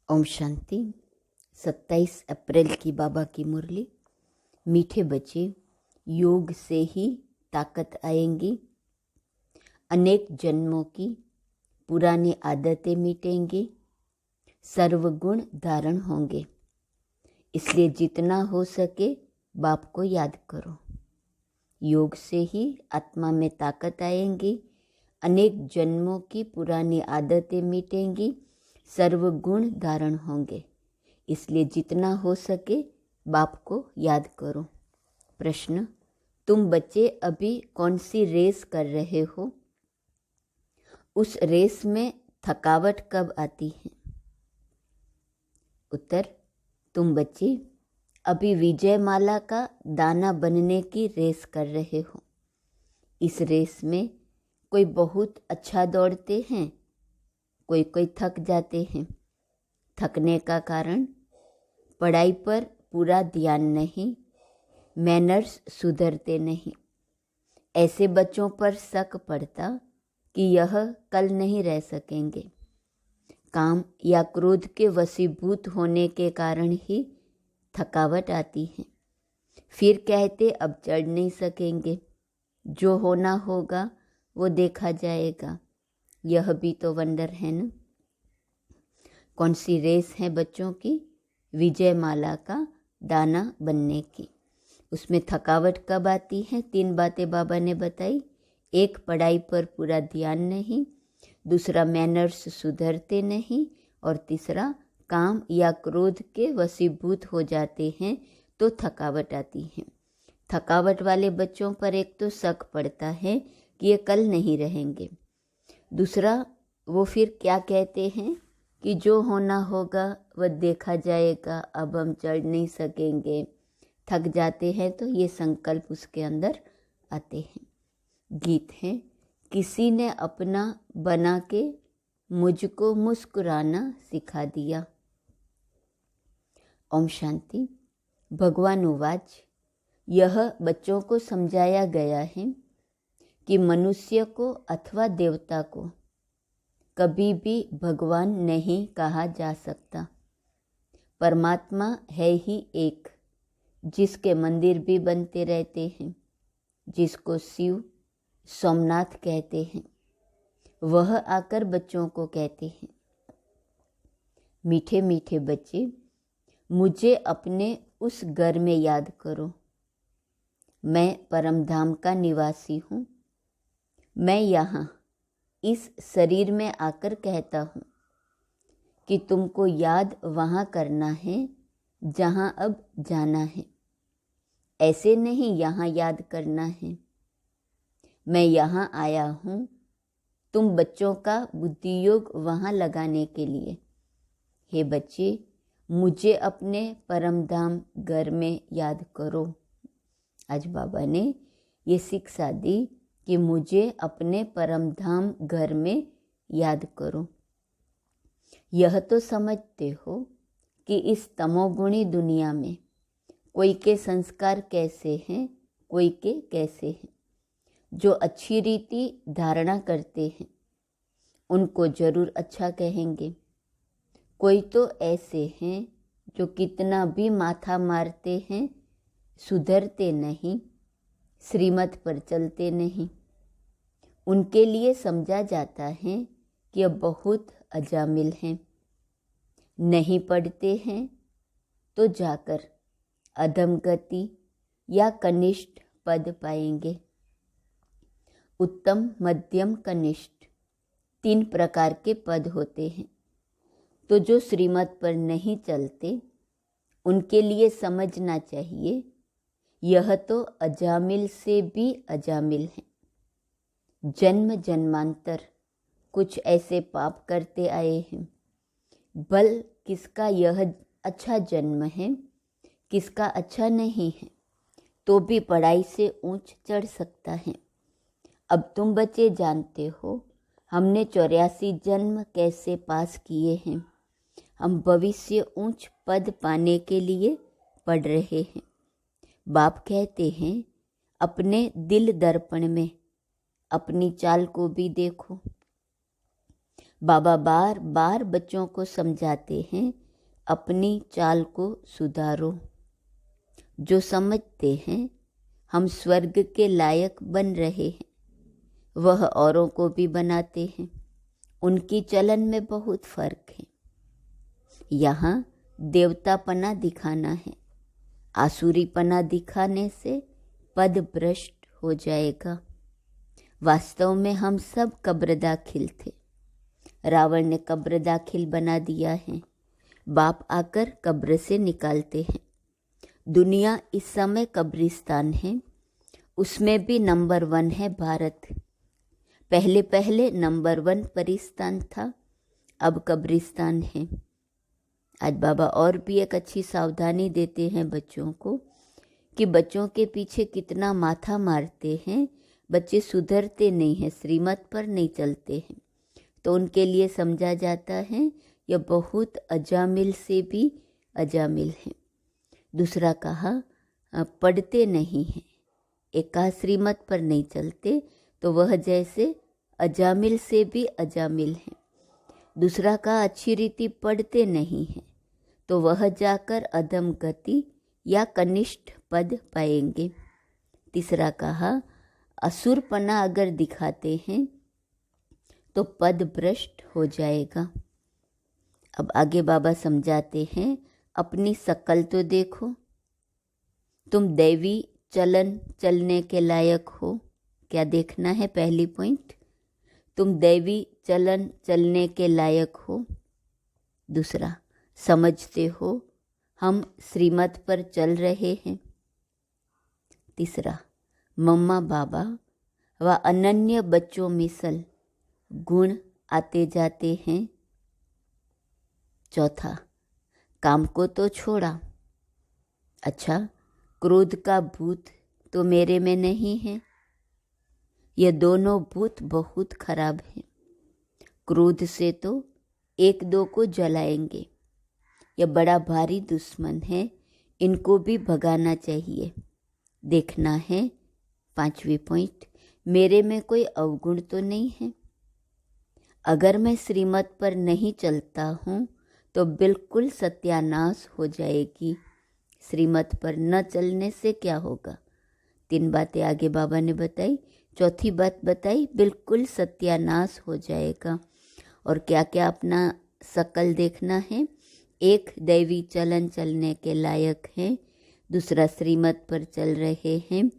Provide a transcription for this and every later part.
ओम शांति। 27 अप्रैल की बाबा की मुरली। मीठे बच्चे, योग से ही ताकत आएंगी। अनेक जन्मों की पुरानी आदतें मिटेंगी। सर्वगुण धारण होंगे। इसलिए जितना हो सके बाप को याद करो। योग से ही आत्मा में ताकत आएंगी। अनेक जन्मों की पुरानी आदतें मिटेंगी। सर्वगुण धारण होंगे। इसलिए जितना हो सके बाप को याद करो। प्रश्न: तुम बच्चे अभी कौन सी रेस कर रहे हो? उस रेस में थकावट कब आती है? उत्तर: तुम बच्चे अभी विजय माला का दाना बनने की रेस कर रहे हो। इस रेस में कोई बहुत अच्छा दौड़ते हैं, कोई थक जाते हैं। थकने का कारण पढ़ाई पर पूरा ध्यान नहीं, मैनर्स सुधरते नहीं। ऐसे बच्चों पर शक पड़ता कि यह कल नहीं रह सकेंगे। काम या क्रोध के वशीभूत होने के कारण ही थकावट आती है। फिर कहते अब चढ़ नहीं सकेंगे, जो होना होगा वो देखा जाएगा। यह भी तो वंडर है ना। कौन सी रेस है बच्चों की? विजय माला का दाना बनने की। उसमें थकावट कब आती है? 3 बातें बाबा ने बताई। एक, पढ़ाई पर पूरा ध्यान नहीं। दूसरा, मैनर्स सुधरते नहीं। और तीसरा, काम या क्रोध के वशीभूत हो जाते हैं तो थकावट आती है। थकावट वाले बच्चों पर एक तो शक पड़ता है कि ये कल नहीं रहेंगे। दूसरा, वो फिर क्या कहते हैं कि जो होना होगा वह देखा जाएगा, अब हम चढ़ नहीं सकेंगे। थक जाते हैं तो ये संकल्प उसके अंदर आते हैं। गीत है: किसी ने अपना बना के मुझको मुस्कुराना सिखा दिया। ओम शांति। भगवान उवाच: यह बच्चों को समझाया गया है कि मनुष्य को अथवा देवता को कभी भी भगवान नहीं कहा जा सकता। परमात्मा है ही एक, जिसके मंदिर भी बनते रहते हैं, जिसको शिव सोमनाथ कहते हैं। वह आकर बच्चों को कहते हैं, मीठे मीठे बच्चे, मुझे अपने उस घर में याद करो। मैं परमधाम का निवासी हूँ। मैं यहाँ इस शरीर में आकर कहता हूँ कि तुमको याद वहाँ करना है जहाँ अब जाना है। ऐसे नहीं यहाँ याद करना है। मैं यहाँ आया हूँ तुम बच्चों का बुद्धि योग वहाँ लगाने के लिए। हे बच्चे, मुझे अपने परमधाम घर में याद करो। आज बाबा ने ये शिक्षा दी कि मुझे अपने परमधाम घर में याद करो। यह तो समझते हो कि इस तमोगुणी दुनिया में कोई के संस्कार कैसे हैं, कोई के कैसे हैं। जो अच्छी रीति धारणा करते हैं उनको जरूर अच्छा कहेंगे। कोई तो ऐसे हैं जो कितना भी माथा मारते हैं, सुधरते नहीं, श्रीमत पर चलते नहीं। उनके लिए समझा जाता है कि अब बहुत अजामिल हैं। नहीं पढ़ते हैं तो जाकर अधमगति या कनिष्ठ पद पाएंगे। उत्तम, मध्यम, कनिष्ठ 3 प्रकार के पद होते हैं। तो जो श्रीमत पर नहीं चलते उनके लिए समझना चाहिए यह तो अजामिल से भी अजामिल है। जन्म जन्मांतर कुछ ऐसे पाप करते आए हैं। बल किसका यह अच्छा जन्म है, किसका अच्छा नहीं है, तो भी पढ़ाई से ऊंच चढ़ सकता है। अब तुम बच्चे जानते हो हमने 84 जन्म कैसे पास किए हैं। हम भविष्य ऊंच पद पाने के लिए पढ़ रहे हैं। बाप कहते हैं अपने दिल दर्पण में अपनी चाल को भी देखो। बाबा बार बार बच्चों को समझाते हैं, अपनी चाल को सुधारो। जो समझते हैं हम स्वर्ग के लायक बन रहे हैं, वह औरों को भी बनाते हैं। उनकी चलन में बहुत फर्क है। यहाँ देवतापना दिखाना है, आसुरीपना दिखाने से पद भ्रष्ट हो जाएगा। वास्तव में हम सब कब्र दाखिल थे। रावण ने कब्र दाखिल बना दिया है, बाप आकर कब्र से निकालते हैं। दुनिया इस समय कब्रिस्तान है, उसमें भी नंबर 1 है भारत। पहले पहले नंबर 1 परिस्तान था, अब कब्रिस्तान है। आज बाबा और भी एक अच्छी सावधानी देते हैं बच्चों को कि बच्चों के पीछे कितना माथा मारते हैं, बच्चे सुधरते नहीं हैं, श्रीमत पर नहीं चलते हैं। तो उनके लिए समझा जाता है यह बहुत अजामिल से भी अजामिल है। दूसरा कहा पढ़ते नहीं हैं, एक कहा श्रीमत पर नहीं चलते, तो वह जैसे अजामिल से भी अजामिल है। दूसरा कहा अच्छी रीति पढ़ते नहीं हैं, तो वह जाकर अधम गति या कनिष्ठ पद पाएंगे। तीसरा कहा असुरपना अगर दिखाते हैं तो पद भ्रष्ट हो जाएगा। अब आगे बाबा समझाते हैं, अपनी शकल तो देखो, तुम दैवी चलन चलने के लायक हो। क्या देखना है? पहली पॉइंट, तुम दैवी चलन चलने के लायक हो। दूसरा, समझते हो हम श्रीमत पर चल रहे हैं। तीसरा, मम्मा बाबा व अनन्य बच्चों मिसल गुण आते जाते हैं। चौथा, काम को तो छोड़ा। अच्छा, क्रोध का भूत तो मेरे में नहीं है। ये दोनों भूत बहुत खराब हैं। क्रोध से तो एक दो को जलाएंगे। यह बड़ा भारी दुश्मन है, इनको भी भगाना चाहिए। देखना है 5वीं पॉइंट, मेरे में कोई अवगुण तो नहीं है। अगर मैं श्रीमत पर नहीं चलता हूँ तो बिल्कुल सत्यानाश हो जाएगी। श्रीमत पर न चलने से क्या होगा? 3 बातें आगे बाबा ने बताई। चौथी बात बताई, बिल्कुल सत्यानाश हो जाएगा। और क्या क्या अपना शकल देखना है। एक, दैवी चलन चलने के लायक है। दूसरा, श्रीमत पर चल रहे हैं।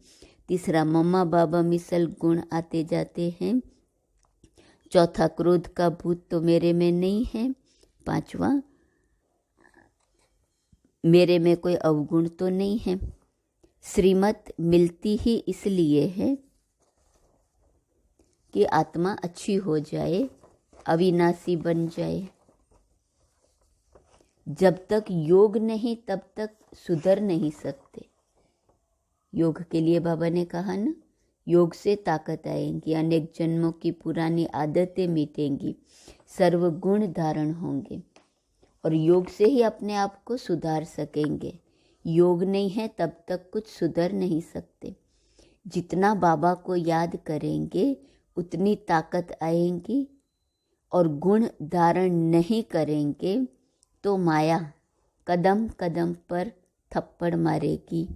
तीसरा, मम्मा बाबा मिसल गुण आते जाते हैं। चौथा, क्रोध का भूत तो मेरे में नहीं है। 5वां, मेरे में कोई अवगुण तो नहीं है। श्रीमत मिलती ही इसलिए है कि आत्मा अच्छी हो जाए, अविनाशी बन जाए। जब तक योग नहीं तब तक सुधर नहीं सकते। योग के लिए बाबा ने कहा ना, योग से ताकत आएगी, अनेक जन्मों की पुरानी आदतें मिटेंगी, सर्वगुण धारण होंगे और योग से ही अपने आप को सुधार सकेंगे। योग नहीं है तब तक कुछ सुधर नहीं सकते। जितना बाबा को याद करेंगे उतनी ताकत आएगी, और गुण धारण नहीं करेंगे तो माया कदम कदम पर थप्पड़ मारेगी।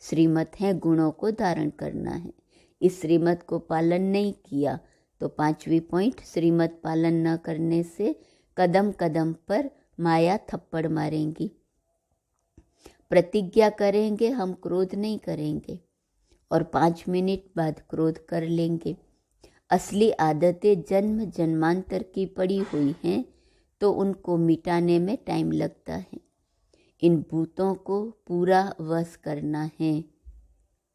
श्रीमत है गुणों को धारण करना है। इस श्रीमत को पालन नहीं किया तो 5वीं पॉइंट, श्रीमत पालन न करने से कदम कदम पर माया थप्पड़ मारेंगी। प्रतिज्ञा करेंगे हम क्रोध नहीं करेंगे और 5 मिनट बाद क्रोध कर लेंगे। असली आदतें जन्म जन्मांतर की पड़ी हुई हैं तो उनको मिटाने में टाइम लगता है। इन भूतों को पूरा वश करना है।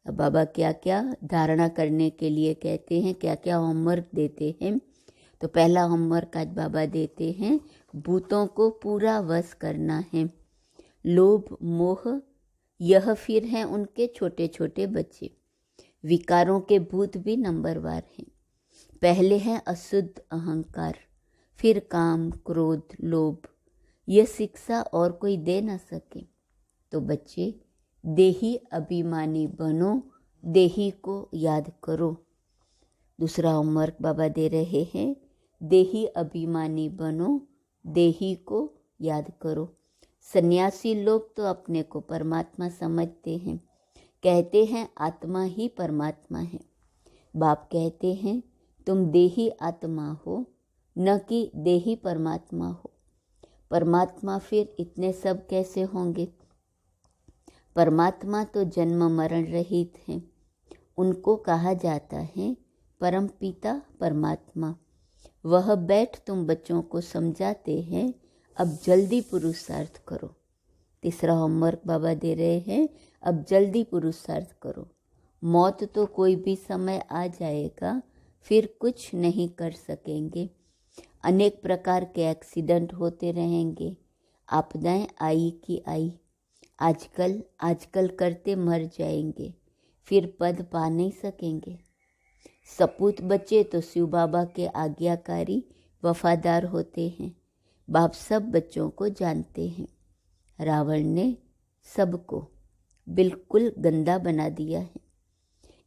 अब बाबा क्या क्या धारणा करने के लिए कहते हैं, क्या क्या होमवर्क देते हैं। तो पहला होमवर्क आज बाबा देते हैं, भूतों को पूरा वश करना है। लोभ मोह यह फिर हैं उनके छोटे छोटे बच्चे। विकारों के भूत भी नंबरवार हैं। पहले है अशुद्ध अहंकार, फिर काम क्रोध लोभ। यह शिक्षा और कोई दे न सके। तो बच्चे देही अभिमानी बनो, देही को याद करो। दूसरा होमवर्क बाबा दे रहे हैं, देही अभिमानी बनो, देही को याद करो। सन्यासी लोग तो अपने को परमात्मा समझते हैं, कहते हैं आत्मा ही परमात्मा है। बाप कहते हैं तुम देही आत्मा हो, न कि देही परमात्मा हो। परमात्मा फिर इतने सब कैसे होंगे? परमात्मा तो जन्म मरण रहित हैं। उनको कहा जाता है परम पिता परमात्मा। वह बैठ तुम बच्चों को समझाते हैं, अब जल्दी पुरुषार्थ करो। तीसरा होमवर्क बाबा दे रहे हैं, अब जल्दी पुरुषार्थ करो। मौत तो कोई भी समय आ जाएगा, फिर कुछ नहीं कर सकेंगे। अनेक प्रकार के एक्सीडेंट होते रहेंगे, आपदाएं आई की आई। आजकल करते मर जाएंगे, फिर पद पा नहीं सकेंगे। सपूत बच्चे तो शिव बाबा के आज्ञाकारी वफादार होते हैं। बाप सब बच्चों को जानते हैं। रावण ने सबको बिल्कुल गंदा बना दिया है।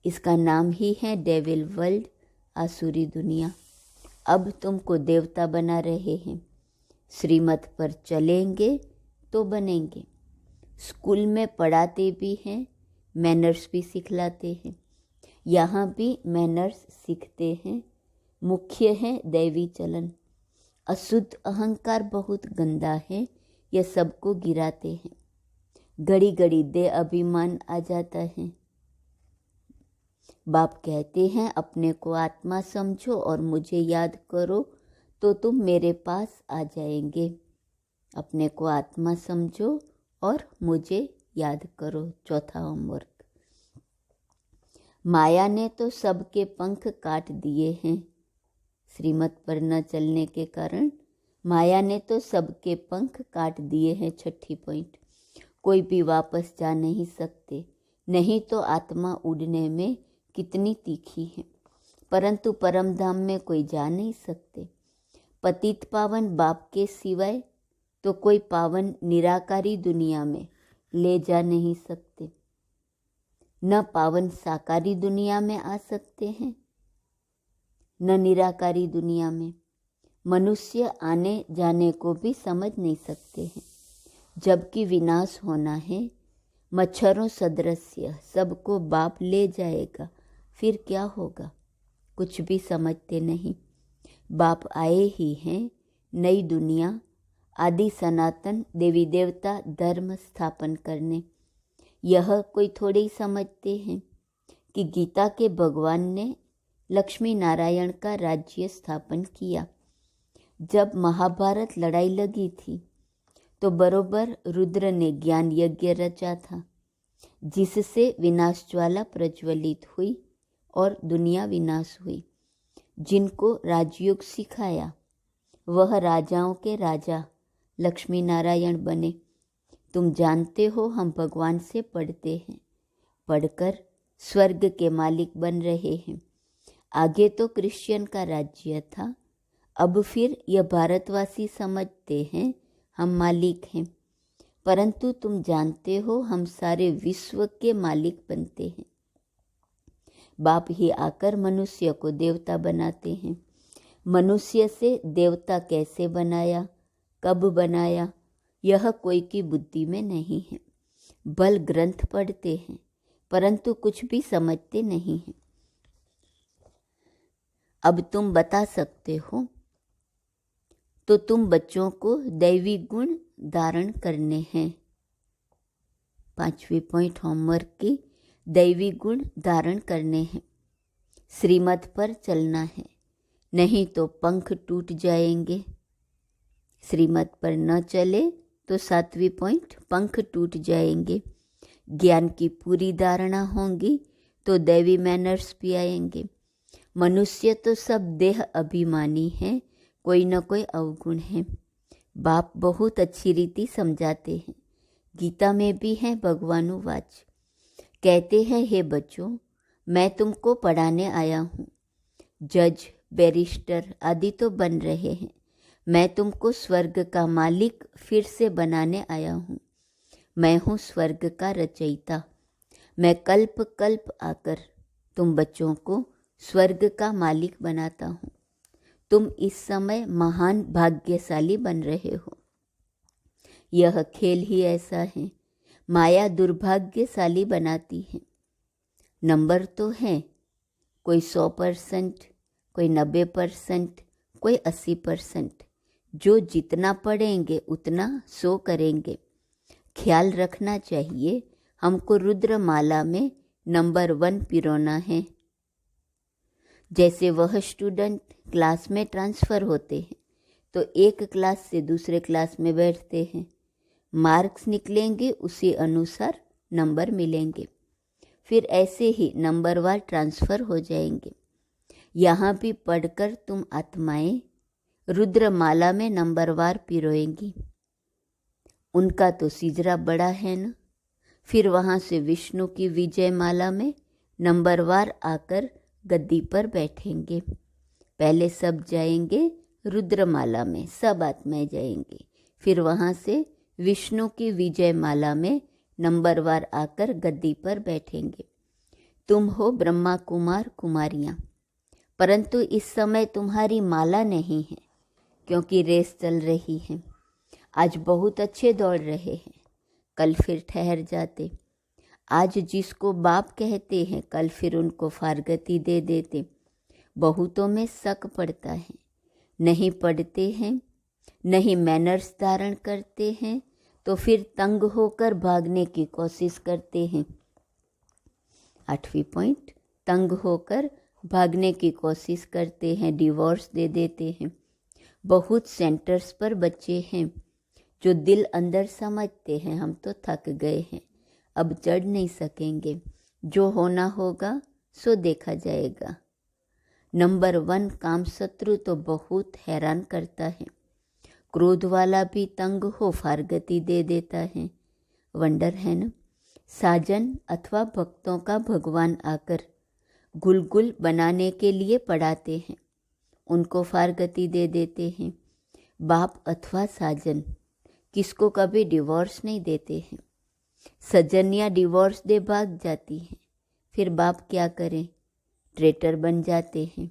इसका नाम ही है डेविल वर्ल्ड, आसुरी दुनिया। अब तुमको देवता बना रहे हैं। श्रीमत पर चलेंगे तो बनेंगे। स्कूल में पढ़ाते भी हैं, मैनर्स भी सिखलाते हैं। यहाँ भी मैनर्स सीखते हैं। मुख्य है दैवी चलन। अशुद्ध अहंकार बहुत गंदा है, यह सबको गिराते हैं। घड़ी घड़ी दे अभिमान आ जाता है। बाप कहते हैं अपने को आत्मा समझो और मुझे याद करो तो तुम मेरे पास आ जाएंगे। अपने को आत्मा समझो और मुझे याद करो। चौथा होमवर्क। माया ने तो सबके पंख काट दिए हैं। श्रीमत पर न चलने के कारण माया ने तो सबके पंख काट दिए हैं। छठी पॉइंट। कोई भी वापस जा नहीं सकते। नहीं तो आत्मा उड़ने में कितनी तीखी है, परंतु परम धाम में कोई जा नहीं सकते। पतित पावन बाप के सिवाय तो कोई पावन निराकारी दुनिया में ले जा नहीं सकते। न पावन साकारी दुनिया में आ सकते हैं, न निराकारी दुनिया में। मनुष्य आने जाने को भी समझ नहीं सकते हैं। जबकि विनाश होना है, मच्छरों सदृश्य सबको बाप ले जाएगा, फिर क्या होगा? कुछ भी समझते नहीं। बाप आए ही हैं नई दुनिया, आदि सनातन देवी देवता धर्म स्थापन करने। यह कोई थोड़े ही समझते हैं कि गीता के भगवान ने लक्ष्मी नारायण का राज्य स्थापन किया। जब महाभारत लड़ाई लगी थी तो बरोबर रुद्र ने ज्ञान यज्ञ रचा था, जिससे विनाश ज्वाला प्रज्वलित हुई और दुनिया विनाश हुई। जिनको राजयोग सिखाया वह राजाओं के राजा लक्ष्मी नारायण बने। तुम जानते हो हम भगवान से पढ़ते हैं, पढ़कर स्वर्ग के मालिक बन रहे हैं। आगे तो क्रिश्चियन का राज्य था, अब फिर यह भारतवासी समझते हैं हम मालिक हैं। परंतु तुम जानते हो हम सारे विश्व के मालिक बनते हैं। बाप ही आकर मनुष्य को देवता बनाते हैं। मनुष्य से देवता कैसे बनाया, कब बनाया, यह कोई की बुद्धि में नहीं है। बल ग्रंथ पढ़ते हैं परंतु कुछ भी समझते नहीं हैं। अब तुम बता सकते हो तो तुम बच्चों को दैवी गुण धारण करने हैं। 5वीं पॉइंट होमवर्क की, दैवी गुण धारण करने हैं। श्रीमत पर चलना है, नहीं तो पंख टूट जाएंगे। श्रीमत पर न चले तो 7वीं पॉइंट पंख टूट जाएंगे। ज्ञान की पूरी धारणा होगी तो दैवी मैनर्स भी आएंगे। मनुष्य तो सब देह अभिमानी हैं, कोई न कोई अवगुण है। बाप बहुत अच्छी रीति समझाते हैं। गीता में भी है भगवानुवाच। कहते हैं हे बच्चों, मैं तुमको पढ़ाने आया हूँ। जज बैरिस्टर आदि तो बन रहे हैं, मैं तुमको स्वर्ग का मालिक फिर से बनाने आया हूँ। मैं हूँ स्वर्ग का रचयिता। मैं कल्प कल्प आकर तुम बच्चों को स्वर्ग का मालिक बनाता हूँ। तुम इस समय महान भाग्यशाली बन रहे हो। यह खेल ही ऐसा है, माया दुर्भाग्यशाली बनाती है। नंबर तो हैं, कोई 100%, कोई 90%, कोई 80%। जो जितना पढ़ेंगे उतना 100 करेंगे। ख्याल रखना चाहिए, हमको रुद्रमाला में नंबर 1 पिरोना है। जैसे वह स्टूडेंट क्लास में ट्रांसफ़र होते हैं तो एक क्लास से दूसरे क्लास में बैठते हैं, मार्क्स निकलेंगे, उसी अनुसार नंबर मिलेंगे। फिर ऐसे ही नंबरवार ट्रांसफ़र हो जाएंगे। यहाँ भी पढ़कर तुम आत्माएं रुद्रमाला में नंबरवार पिरोएंगी। उनका तो सिजरा बड़ा है ना। फिर वहाँ से विष्णु की विजय माला में नंबरवार आकर गद्दी पर बैठेंगे। पहले सब जाएंगे रुद्रमाला में, सब आत्माएं जाएंगे। फिर वहाँ से विष्णु की विजय माला में नंबरवार आकर गद्दी पर बैठेंगे। तुम हो ब्रह्मा कुमार कुमारियाँ, परंतु इस समय तुम्हारी माला नहीं है, क्योंकि रेस चल रही है। आज बहुत अच्छे दौड़ रहे हैं, कल फिर ठहर जाते। आज जिसको बाप कहते हैं, कल फिर उनको फारगती दे देते। बहुतों में शक पड़ता है, नहीं पढ़ते हैं, नहीं मैनर्स धारण करते हैं, तो फिर तंग होकर भागने की कोशिश करते हैं। 8वीं पॉइंट, तंग होकर भागने की कोशिश करते हैं, डिवोर्स दे देते हैं। बहुत सेंटर्स पर बच्चे हैं जो दिल अंदर समझते हैं हम तो थक गए हैं, अब चढ़ नहीं सकेंगे, जो होना होगा सो देखा जाएगा। नंबर 1 काम शत्रु तो बहुत हैरान करता है। क्रोध वाला भी तंग हो फारगती दे देता है। वंडर है ना। साजन अथवा भक्तों का भगवान आकर गुलगुल बनाने के लिए पढ़ाते हैं, उनको फारगती दे देते हैं। बाप अथवा साजन किसको कभी डिवोर्स नहीं देते हैं। सजनिया डिवोर्स दे भाग जाती हैं, फिर बाप क्या करें, ट्रेटर बन जाते हैं।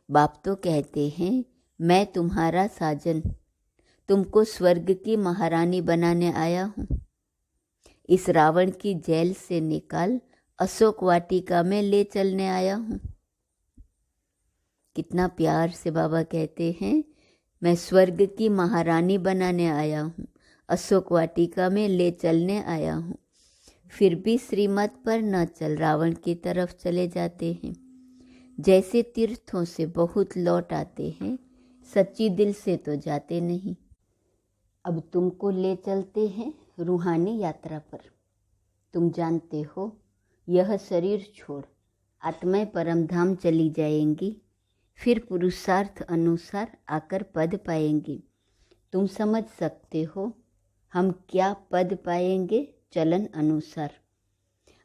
बाप तो कहते हैं मैं तुम्हारा साजन, तुमको स्वर्ग की महारानी बनाने आया हूँ। इस रावण की जेल से निकाल अशोक वाटिका में ले चलने आया हूँ। कितना प्यार से बाबा कहते हैं मैं स्वर्ग की महारानी बनाने आया हूँ, अशोक वाटिका में ले चलने आया हूँ। फिर भी श्रीमत पर न चल रावण की तरफ चले जाते हैं। जैसे तीर्थों से बहुत लौट आते हैं, सच्ची दिल से तो जाते नहीं। अब तुमको ले चलते हैं रूहानी यात्रा पर। तुम जानते हो यह शरीर छोड़ आत्माएं परमधाम चली जाएंगी, फिर पुरुषार्थ अनुसार आकर पद पाएंगी। तुम समझ सकते हो हम क्या पद पाएंगे चलन अनुसार।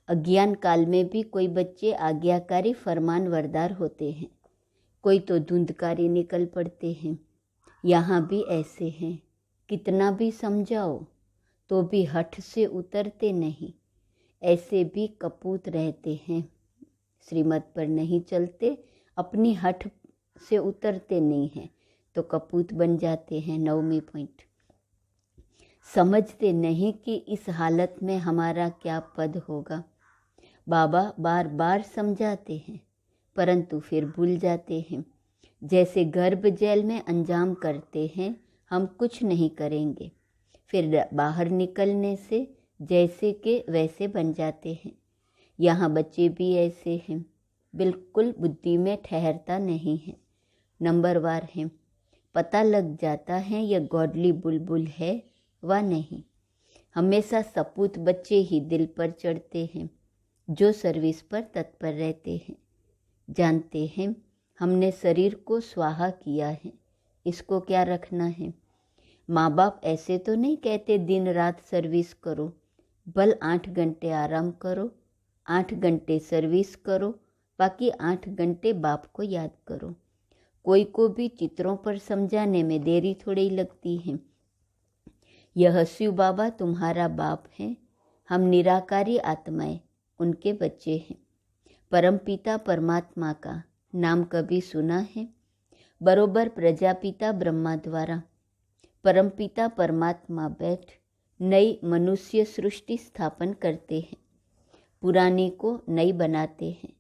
अज्ञान काल में भी कोई बच्चे आज्ञाकारी फरमानवरदार होते हैं, कोई तो धुंधकारी निकल पड़ते हैं। यहाँ भी ऐसे हैं, कितना भी समझाओ तो भी हठ से उतरते नहीं। ऐसे भी कपूत रहते हैं, श्रीमत पर नहीं चलते, अपनी हठ से उतरते नहीं हैं तो कपूत बन जाते हैं। 9वीं पॉइंट, समझते नहीं कि इस हालत में हमारा क्या पद होगा। बाबा बार बार समझाते हैं परंतु फिर भूल जाते हैं। जैसे गर्भ जेल में अंजाम करते हैं, हम कुछ नहीं करेंगे, फिर बाहर निकलने से जैसे के वैसे बन जाते हैं। यहाँ बच्चे भी ऐसे हैं, बिल्कुल बुद्धि में ठहरता नहीं है, नंबरवार हैं। पता लग जाता है यह गॉडली बुलबुल है व नहीं। हमेशा सपूत बच्चे ही दिल पर चढ़ते हैं, जो सर्विस पर तत्पर रहते हैं। जानते हैं हमने शरीर को स्वाहा किया है, इसको क्या रखना है। माँ बाप ऐसे तो नहीं कहते दिन रात सर्विस करो, बल 8 घंटे आराम करो, 8 घंटे सर्विस करो, बाकी 8 घंटे बाप को याद करो। कोई को भी चित्रों पर समझाने में देरी थोड़ी लगती है। यह शिव बाबा तुम्हारा बाप है, हम निराकारी आत्माएं उनके बच्चे हैं। परमपिता परमात्मा का नाम कभी सुना है? बरोबर प्रजापिता ब्रह्मा द्वारा परमपिता परमात्मा बैठ नई मनुष्य सृष्टि स्थापन करते हैं, पुरानी को नई बनाते हैं।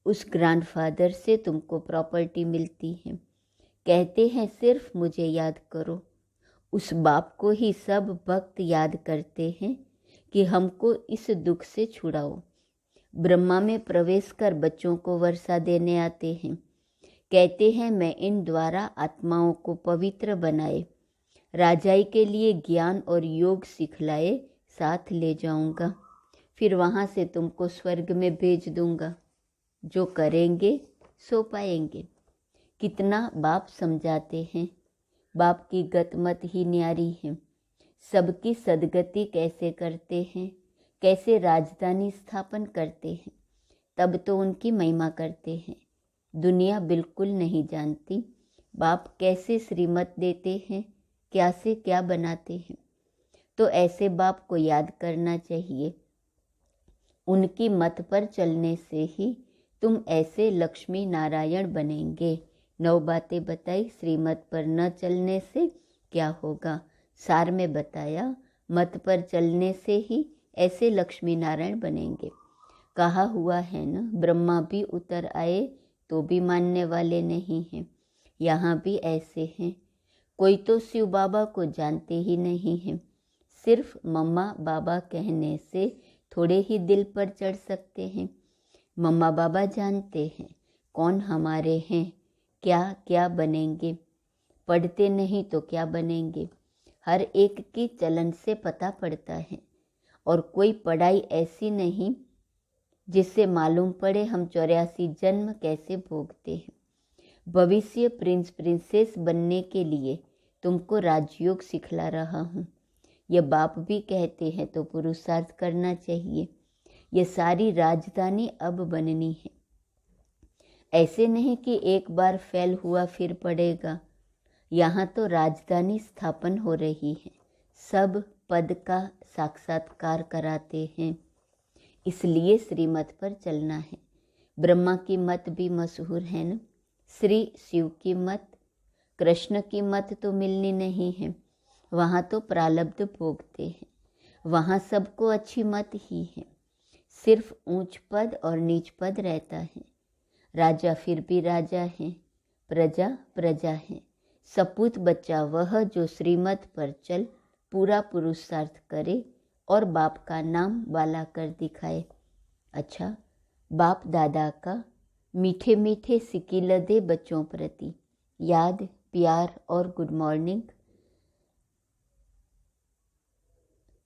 उस ग्रैंडफादर से तुमको प्रॉपर्टी मिलती है। कहते हैं सिर्फ मुझे याद करो। उस बाप को ही सब भक्त याद करते हैं कि हमको इस दुख से छुड़ाओ। ब्रह्मा में प्रवेश कर बच्चों को वर्षा देने आते हैं। कहते हैं मैं इन द्वारा आत्माओं को पवित्र बनाए, राजाई के लिए ज्ञान और योग सिखलाए साथ ले जाऊंगा, फिर वहाँ से तुमको स्वर्ग में भेज दूंगा। जो करेंगे सो पाएंगे। कितना बाप समझाते हैं। बाप की गतमत ही न्यारी है। सबकी सदगति कैसे करते हैं, कैसे राजधानी स्थापन करते हैं, तब तो उनकी महिमा करते हैं। दुनिया बिल्कुल नहीं जानती बाप कैसे श्रीमत देते हैं, क्या से क्या बनाते हैं। तो ऐसे बाप को याद करना चाहिए। उनकी मत पर चलने से ही तुम ऐसे लक्ष्मी नारायण बनेंगे। 9 बातें बताई। श्रीमत पर न चलने से क्या होगा, सार में बताया। मत पर चलने से ही ऐसे लक्ष्मी नारायण बनेंगे। कहा हुआ है ना, ब्रह्मा भी उतर आए तो भी मानने वाले नहीं हैं। यहाँ भी ऐसे हैं। कोई तो शिव बाबा को जानते ही नहीं हैं। सिर्फ मम्मा बाबा कहने से थोड़े ही दिल पर चढ़ सकते हैं। मम्मा बाबा जानते हैं कौन हमारे हैं, क्या क्या बनेंगे। पढ़ते नहीं तो क्या बनेंगे, हर एक की चलन से पता पड़ता है। और कोई पढ़ाई ऐसी नहीं जिससे मालूम पड़े हम 84 जन्म कैसे भोगते हैं। भविष्य प्रिंस प्रिंसेस बनने के लिए तुमको राजयोग सिखला रहा हूँ। ये बाप भी कहते हैं तो पुरुषार्थ करना चाहिए। ये सारी राजधानी अब बननी है। ऐसे नहीं कि एक बार फेल हुआ फिर पड़ेगा। यहाँ तो राजधानी स्थापन हो रही है। सब पद का साक्षात्कार कराते हैं, इसलिए श्रीमत पर चलना है। ब्रह्मा की मत भी मशहूर है न। श्री शिव की मत, कृष्ण की मत तो मिलनी नहीं है। वहाँ तो प्रारब्ध भोगते हैं। वहाँ सबको अच्छी मत ही है। सिर्फ ऊंच पद और नीच पद रहता है। राजा फिर भी राजा है, प्रजा प्रजा है। सपूत बच्चा वह जो श्रीमत पर चल पूरा पुरुषार्थ करे और बाप का नाम वाला कर दिखाए। अच्छा, बाप दादा का मीठे मीठे सिकील दे बच्चों प्रति याद, प्यार और गुड मॉर्निंग।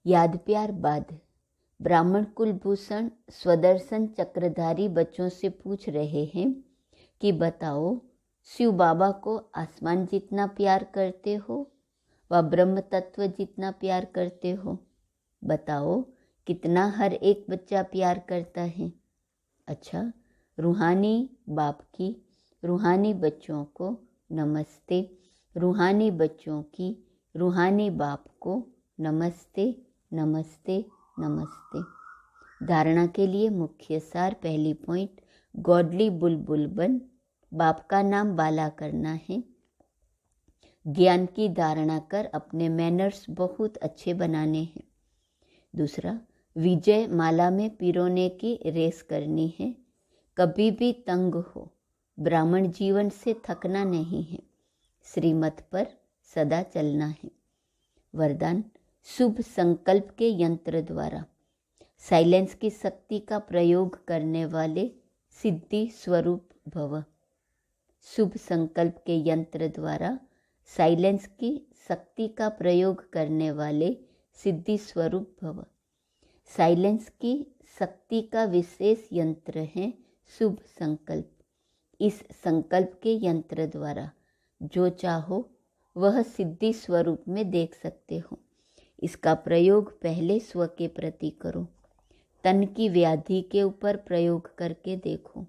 याद प्यार बाद ब्राह्मण कुलभूषण स्वदर्शन चक्रधारी बच्चों से पूछ रहे हैं कि बताओ, शिव बाबा को आसमान जितना प्यार करते हो व ब्रह्म तत्व जितना प्यार करते हो? बताओ कितना हर एक बच्चा प्यार करता है। अच्छा, रूहानी बाप की रूहानी बच्चों को नमस्ते, रूहानी बच्चों की रूहानी बाप को नमस्ते नमस्ते नमस्ते। धारणा के लिए मुख्य सार। पहली पॉइंट, गॉडली बुलबुल बन, बाप का नाम बाला करना है। ज्ञान की धारणा कर अपने मैनर्स बहुत अच्छे बनाने हैं। दूसरा, विजय माला में पिरोने की रेस करनी है। कभी भी तंग हो, ब्राह्मण जीवन से थकना नहीं है। श्रीमत पर सदा चलना है। वरदान, शुभ संकल्प के यंत्र द्वारा साइलेंस की शक्ति का प्रयोग करने वाले सिद्धि स्वरूप भव। शुभ संकल्प के यंत्र द्वारा साइलेंस की शक्ति का प्रयोग करने वाले सिद्धि स्वरूप भव। साइलेंस की शक्ति का विशेष यंत्र है शुभ संकल्प। इस संकल्प के यंत्र द्वारा जो चाहो वह सिद्धि स्वरूप में देख सकते हो। इसका प्रयोग पहले स्व के प्रति करो। तन की व्याधि के ऊपर प्रयोग करके देखो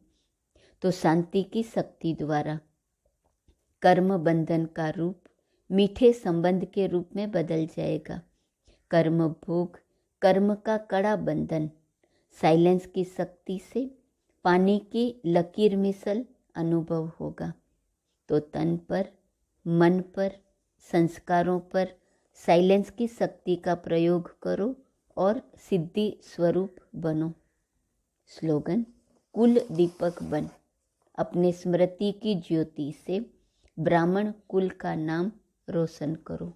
तो शांति की शक्ति द्वारा कर्म बंधन का रूप मीठे संबंध के रूप में बदल जाएगा। कर्म भोग, कर्म का कड़ा बंधन साइलेंस की शक्ति से पानी की लकीर मिसल अनुभव होगा। तो तन पर, मन पर, संस्कारों पर साइलेंस की शक्ति का प्रयोग करो और सिद्धि स्वरूप बनो। स्लोगन, कुल दीपक बन, अपने स्मृति की ज्योति से ब्राह्मण कुल का नाम रोशन करो।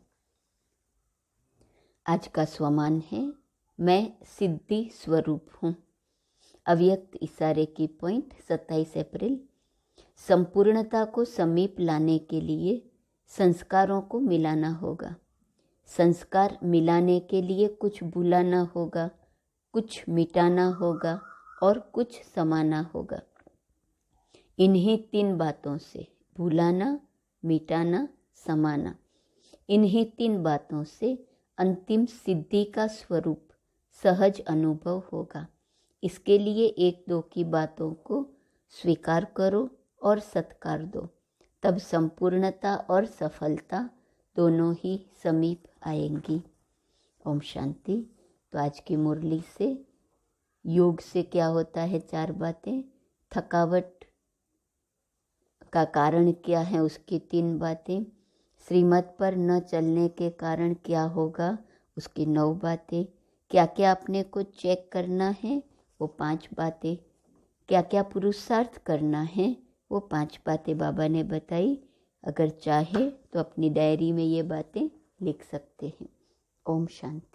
आज का स्वमान है, मैं सिद्धि स्वरूप हूँ। अव्यक्त इशारे की पॉइंट 27 अप्रैल। संपूर्णता को समीप लाने के लिए संस्कारों को मिलाना होगा। संस्कार मिलाने के लिए कुछ भुलाना होगा, कुछ मिटाना होगा और कुछ समाना होगा। इन्हीं 3 बातों से, भुलाना, मिटाना, समाना, इन्हीं 3 बातों से अंतिम सिद्धि का स्वरूप सहज अनुभव होगा। इसके लिए 1-2 की बातों को स्वीकार करो और सत्कार दो, तब संपूर्णता और सफलता दोनों ही समीप आएंगी। ओम शांति। तो आज की मुरली से योग से क्या होता है, 4 बातें। थकावट का कारण क्या है, उसकी 3 बातें। श्रीमत पर न चलने के कारण क्या होगा, उसकी 9 बातें। क्या क्या अपने को चेक करना है, वो 5 बातें। क्या क्या पुरुषार्थ करना है, वो 5 बातें बाबा ने बताई। अगर चाहे तो अपनी डायरी में ये बातें लिख सकते हैं। ओम शांति।